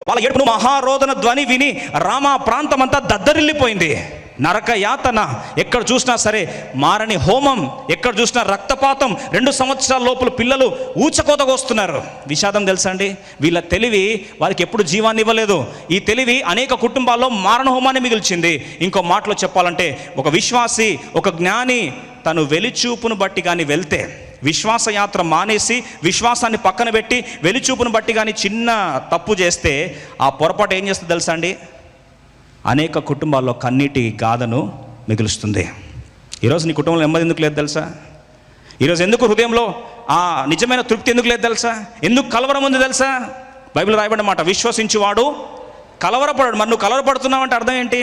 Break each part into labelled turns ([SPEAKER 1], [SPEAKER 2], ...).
[SPEAKER 1] వాళ్ళ ఏడుపును మహారోదన ధ్వని విని రామా ప్రాంతం అంతా దద్దరిల్లిపోయింది. నరక యాతన, ఎక్కడ చూసినా సరే మారని హోమం, ఎక్కడ చూసినా రక్తపాతం, 2 సంవత్సరాల లోపల పిల్లలు ఊచకోతకొస్తున్నారు. విషాదం తెలుసా అండి, వీళ్ళ తెలివి వారికి ఎప్పుడు జీవాన్ని ఇవ్వలేదు. ఈ తెలివి అనేక కుటుంబాల్లో మారణ హోమాన్ని మిగిల్చింది. ఇంకో మాటలో చెప్పాలంటే, ఒక విశ్వాసి, ఒక జ్ఞాని తను వెలిచూపును బట్టి కానీ వెళ్తే, విశ్వాసయాత్ర మానేసి విశ్వాసాన్ని పక్కన పెట్టి వెలిచూపును బట్టి కానీ చిన్న తప్పు చేస్తే ఆ పొరపాటు ఏం చేస్తుంది తెలుసా అండి, అనేక కుటుంబాల్లో కన్నీటి గాథను మిగులుస్తుంది. ఈరోజు నీ కుటుంబంలో నెమ్మది ఎందుకు లేదు తెలుసా? ఈరోజు ఎందుకు హృదయంలో ఆ నిజమైన తృప్తి ఎందుకు లేదు తెలుసా? ఎందుకు కలవరం ఉంది తెలుసా? బైబిల్ రాయబడిన మాట, విశ్వసించువాడు కలవరపడాడు. మరి నువ్వు కలవరపడుతున్నావు అంటే అర్థం ఏంటి?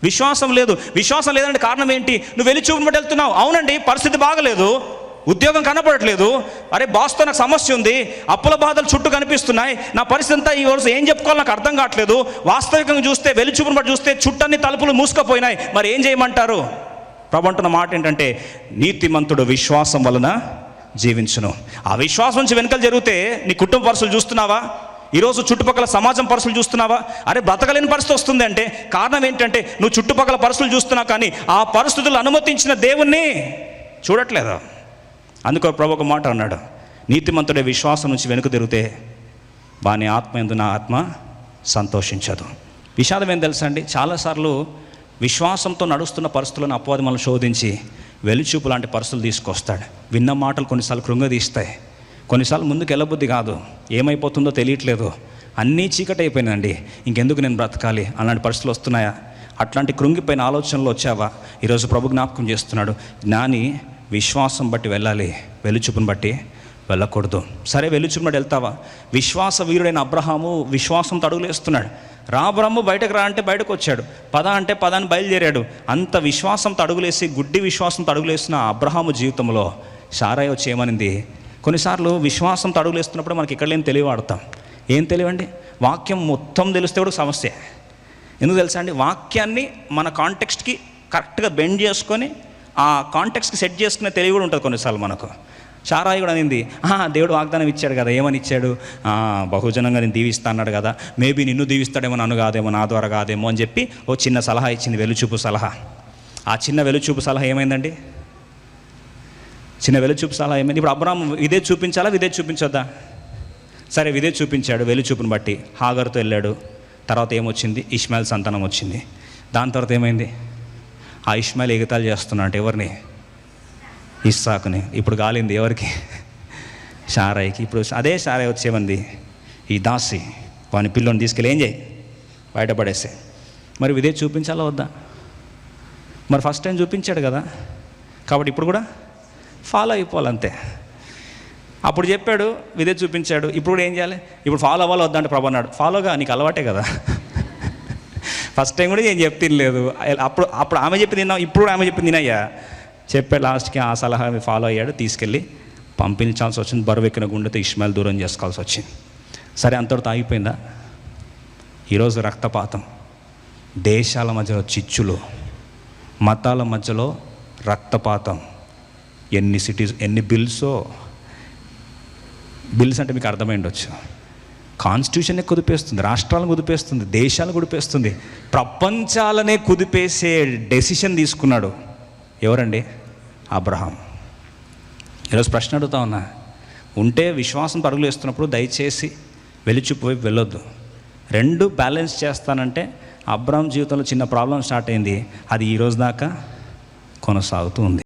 [SPEAKER 1] విశ్వాసం లేదు. విశ్వాసం లేదంటే కారణం ఏంటి? నువ్వు వెలిచూపును బట్టి వెళ్తున్నావు. అవునండి, పరిస్థితి బాగలేదు, ఉద్యోగం కనపడట్లేదు, అరే బాస్తో నాకు సమస్య ఉంది, అప్పుల బాధలు చుట్టూ కనిపిస్తున్నాయి, నా పరిస్థితి అంతా ఈ రోజు ఏం చెప్పుకోవాలో నాకు అర్థం కావట్లేదు. వాస్తవికంగా చూస్తే, వెలిచూపును బట్టి చూస్తే చుట్టన్ని తలుపులు మూసుకుపోయినాయి. మరి ఏం చేయమంటారు? ప్రభు అంటున్న మాట ఏంటంటే, నీతిమంతుడు విశ్వాసం వలన జీవించును. ఆ విశ్వాసం నుంచి వెనుకలు జరిగితే నీ కుటుంబ పరిస్థితులు చూస్తున్నావా? ఈరోజు చుట్టుపక్కల సమాజం పరిస్థితులు చూస్తున్నావా? అరే బ్రతకలేని పరిస్థితి వస్తుంది అంటే కారణం ఏంటంటే, నువ్వు చుట్టుపక్కల పరిస్థితులు చూస్తున్నావు కానీ ఆ పరిస్థితులు అనుమతించిన దేవుణ్ణి చూడట్లేదు. అందుకో ప్రభు ఒక మాట అన్నాడు, నీతిమంతుడే విశ్వాసం నుంచి వెనుక తిరిగితే వాని ఆత్మ యందు నా ఆత్మ సంతోషించదు. విషాదం ఏం తెలుసా అండి, చాలాసార్లు విశ్వాసంతో నడుస్తున్న పరిస్థితులను అపవాది మనల్ని శోధించి వెలిచూపు లాంటి పరిస్థితులు తీసుకొస్తాడు. విన్న మాటలు కొన్నిసార్లు కృంగదీస్తాయి, కొన్నిసార్లు ముందుకు వెళ్ళబుద్ధి కాదు, ఏమైపోతుందో తెలియట్లేదు, అన్నీ చీకటి అయిపోయినండి, ఇంకెందుకు నేను బ్రతకాలి అలాంటి పరిస్థితులు వస్తున్నాయా? అట్లాంటి కృంగిపోయిన ఆలోచనలు వచ్చావా? ఈరోజు ప్రభు జ్ఞాపకం చేస్తున్నాడు, జ్ఞాని విశ్వాసం బట్టి వెళ్ళాలి, వెలుచుపును బట్టి వెళ్ళకూడదు. సరే, వెలుచుపును బట్టి వెళ్తావా? విశ్వాస వీరుడైన అబ్రహాము విశ్వాసంతో అడుగులేస్తున్నాడు. రాబ్రహ్ము బయటకు రా అంటే బయటకు వచ్చాడు, పద అంటే పదాన్ని బయలుదేరాడు. అంత విశ్వాసంతో అడుగులేసి, గుడ్డి విశ్వాసంతో అడుగులేసిన అబ్రహాము జీవితంలో శారయ్య వచ్చి ఏమనింది? కొన్నిసార్లు విశ్వాసంతో అడుగులేస్తున్నప్పుడు మనకి ఇక్కడ లేని తెలివి వాడతాం. ఏం తెలివండి? వాక్యం మొత్తం తెలిస్తే కూడా సమస్య. ఎందుకు తెలుసా అండి, వాక్యాన్ని మన కాంటెక్స్ట్కి కరెక్ట్గా బెండ్ చేసుకొని ఆ కాంటెక్స్కి సెట్ చేసుకునే తెలివి కూడా ఉంటుంది కొన్నిసార్లు మనకు. శారాయి కూడా అనింది, దేవుడు వాగ్దానం ఇచ్చాడు కదా, ఏమని ఇచ్చాడు? బహుజనంగా నేను దీవిస్తా అన్నాడు కదా, మేబీ నిన్ను దీవిస్తాడేమో, నన్ను కాదేమో, నా ద్వారా కాదేమో అని చెప్పి ఓ చిన్న సలహా ఇచ్చింది, వెలుచూపు సలహా. ఆ చిన్న వెలుచూపు సలహా ఏమైందండి? చిన్న వెలుచూపు సలహా ఏమైంది? ఇప్పుడు అబ్రాహాము ఇదే చూపించాలా, ఇదే చూపించొద్దా? సరే, ఇదే చూపించాడు. వెలుచూపును బట్టి హాగరుతో వెళ్ళాడు. తర్వాత ఏమొచ్చింది? ఇష్మాయిల్ సంతానం వచ్చింది. దాని తర్వాత ఏమైంది? ఆ ఇష్మాయిల్ ఎగతాళి చేస్తున్నాడు ఎవరిని? ఇస్సాకుని. ఇప్పుడు గాలింది ఎవరికి? శారాయికి. ఇప్పుడు అదే శారాయి వచ్చేమంది, ఈ దాసి వాని పిల్లని తీసుకెళ్ళి ఏం చేయి, బయటపడేసే. మరి ఇదే చూపించాలా వద్దా? మరి ఫస్ట్ టైం చూపించాడు కదా, కాబట్టి ఇప్పుడు కూడా ఫాలో అయిపోవాలంతే. అప్పుడు చెప్పాడు, ఇదే చూపించాడు, ఇప్పుడు కూడా ఏం చేయాలి? ఇప్పుడు ఫాలో అవ్వాలి వద్దా అంటే ప్రభు అన్నాడు, ఫాలోగా నీకు అలవాటే కదా. ఫస్ట్ టైం కూడా ఏం చెప్తినలేదు, అప్పుడు ఆమె చెప్పింది తిన్నావు, ఇప్పుడు కూడా ఆమె చెప్పింది తినయ్యా చెప్పాడు. లాస్ట్కి ఆ సలహా ఫాలో అయ్యాడు, తీసుకెళ్ళి పంపించాల్సి వచ్చింది. బరువెక్కిన గుండెతో ఇష్మాయిల్ దూరం చేసుకోవాల్సి వచ్చింది. సరే, అంతటితో ఆగిపోయిందా? ఈరోజు రక్తపాతం, దేశాల మధ్యలో చిచ్చులు, మతాల మధ్యలో రక్తపాతం, ఎన్ని బిల్స్ అంటే మీకు అర్థమై ఉండొచ్చు. కాన్స్టిట్యూషన్నే కుదిపేస్తుంది, రాష్ట్రాలను కుదిపేస్తుంది, దేశాలను కుదిపేస్తుంది, ప్రపంచాలనే కుదిపేసే డెసిషన్ తీసుకున్నాడు. ఎవరండి? అబ్రహాం. ఈరోజు ప్రశ్న అడుగుతా ఉన్నా, ఉంటే విశ్వాసం పరుగులు వేస్తున్నప్పుడు దయచేసి వెలిచిపోయి వైపు వెళ్ళొద్దు. 2 బ్యాలెన్స్ చేస్తానంటే అబ్రహాం జీవితంలో చిన్న ప్రాబ్లం స్టార్ట్ అయింది, అది ఈరోజు దాకా కొనసాగుతూ ఉంది.